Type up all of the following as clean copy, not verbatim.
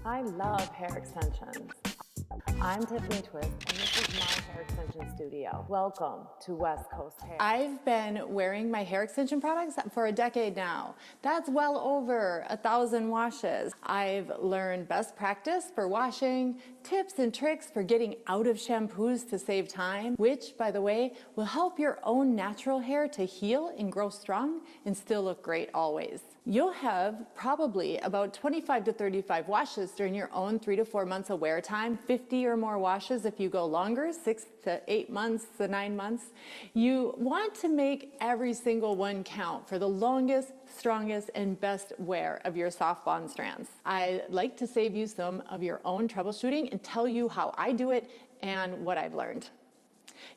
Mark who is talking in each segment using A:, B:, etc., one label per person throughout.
A: I love hair extensions. I'm Tiffany Twist, and this is my hair extension studio. Welcome to West Coast Hair.
B: I've been wearing my hair extension products for a decade now. That's well over 1,000 washes. I've learned best practice for washing, tips and tricks for getting out of shampoos to save time, which, by the way, will help your own natural hair to heal and grow strong and still look great always. You'll have probably about 25 to 35 washes during your own 3 to 4 months of wear time, 50 or more washes if you go longer, 6 to 8 months to 9 months. You want to make every single one count for the longest, strongest, and best wear of your soft bond strands. I like to save you some of your own troubleshooting and tell you how I do it and what I've learned.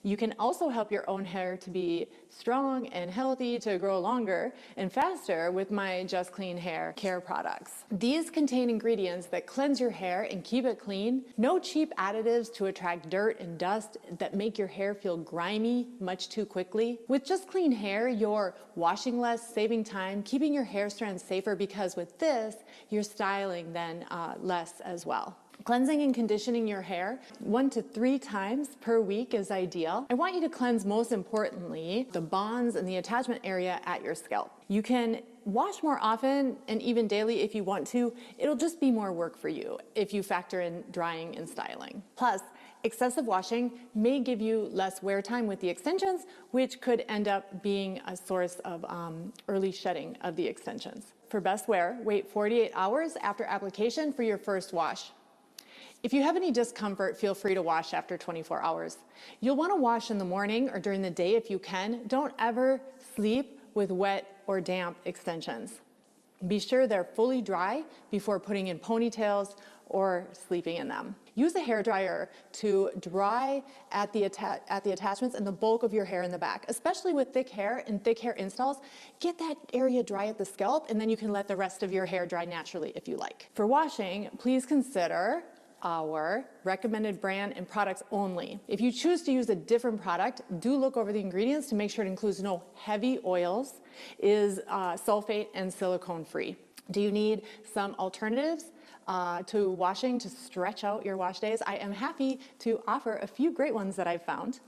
B: You can also help your own hair to be strong and healthy, to grow longer and faster with my Just Clean Hair care products. These contain ingredients that cleanse your hair and keep it clean. No cheap additives to attract dirt and dust that make your hair feel grimy much too quickly. With Just Clean Hair, you're washing less, saving time, keeping your hair strands safer, because with this, you're styling then less as well. Cleansing and conditioning your hair 1 to 3 times per week is ideal. I want you to cleanse, most importantly, the bonds and the attachment area at your scalp. You can wash more often and even daily if you want to. It'll just be more work for you if you factor in drying and styling. Plus, excessive washing may give you less wear time with the extensions, which could end up being a source of early shedding of the extensions. For best wear, wait 48 hours after application for your first wash. If you have any discomfort, feel free to wash after 24 hours. You'll want to wash in the morning or during the day if you can. Don't ever sleep with wet or damp extensions. Be sure they're fully dry before putting in ponytails or sleeping in them. Use a hairdryer to dry at the attachments and the bulk of your hair in the back, especially with thick hair and thick hair installs. Get that area dry at the scalp, and then you can let the rest of your hair dry naturally if you like. For washing, please consider our recommended brand and products only. If you choose to use a different product, do look over the ingredients to make sure it includes no heavy oils, is sulfate and silicone free. Do you need some alternatives to washing to stretch out your wash days? I am happy to offer a few great ones that I've found.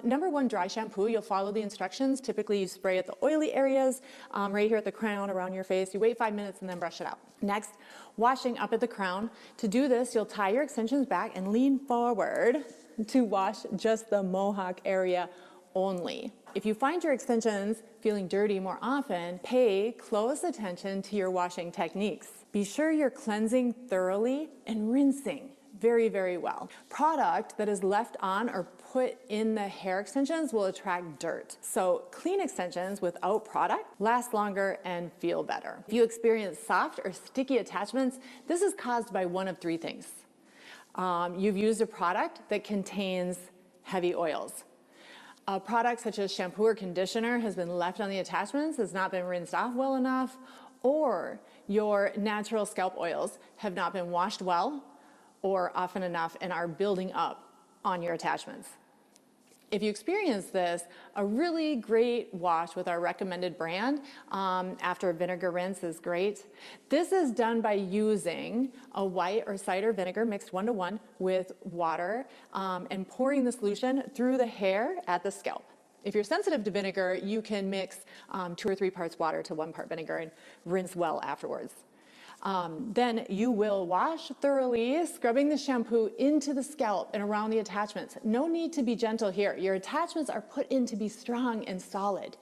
B: Number 1, dry shampoo. You'll follow the instructions. Typically you spray at the oily areas, right here at the crown, around your face. You wait 5 minutes and then brush it out. Next, washing up at the crown. To do this, you'll tie your extensions back and lean forward to wash just the mohawk area only. If you find your extensions feeling dirty more often, pay close attention to your washing techniques. Be sure you're cleansing thoroughly and rinsing very, very well. Product that is left on or put in the hair extensions will attract dirt. So clean extensions without product last longer and feel better. If you experience soft or sticky attachments, this is caused by one of 3 things. You've used a product that contains heavy oils. A product such as shampoo or conditioner has been left on the attachments, has not been rinsed off well enough, or your natural scalp oils have not been washed well or often enough and are building up on your attachments. If you experience this, a really great wash with our recommended brand after a vinegar rinse is great. This is done by using a white or cider vinegar mixed 1 to 1 with water and pouring the solution through the hair at the scalp. If you're sensitive to vinegar, you can mix 2 or 3 parts water to 1 part vinegar and rinse well afterwards. Then you will wash thoroughly, scrubbing the shampoo into the scalp and around the attachments. No need to be gentle here. Your attachments are put in to be strong and solid.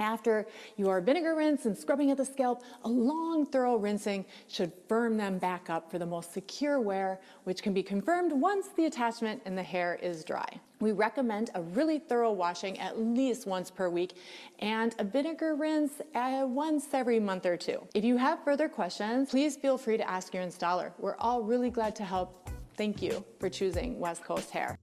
B: After your vinegar rinse and scrubbing at the scalp, a long, thorough rinsing should firm them back up for the most secure wear, which can be confirmed once the attachment and the hair is dry. We recommend a really thorough washing at least once per week and a vinegar rinse once every month or 2. If you have further questions, please feel free to ask your installer. We're all really glad to help. Thank you for choosing West Coast Hair.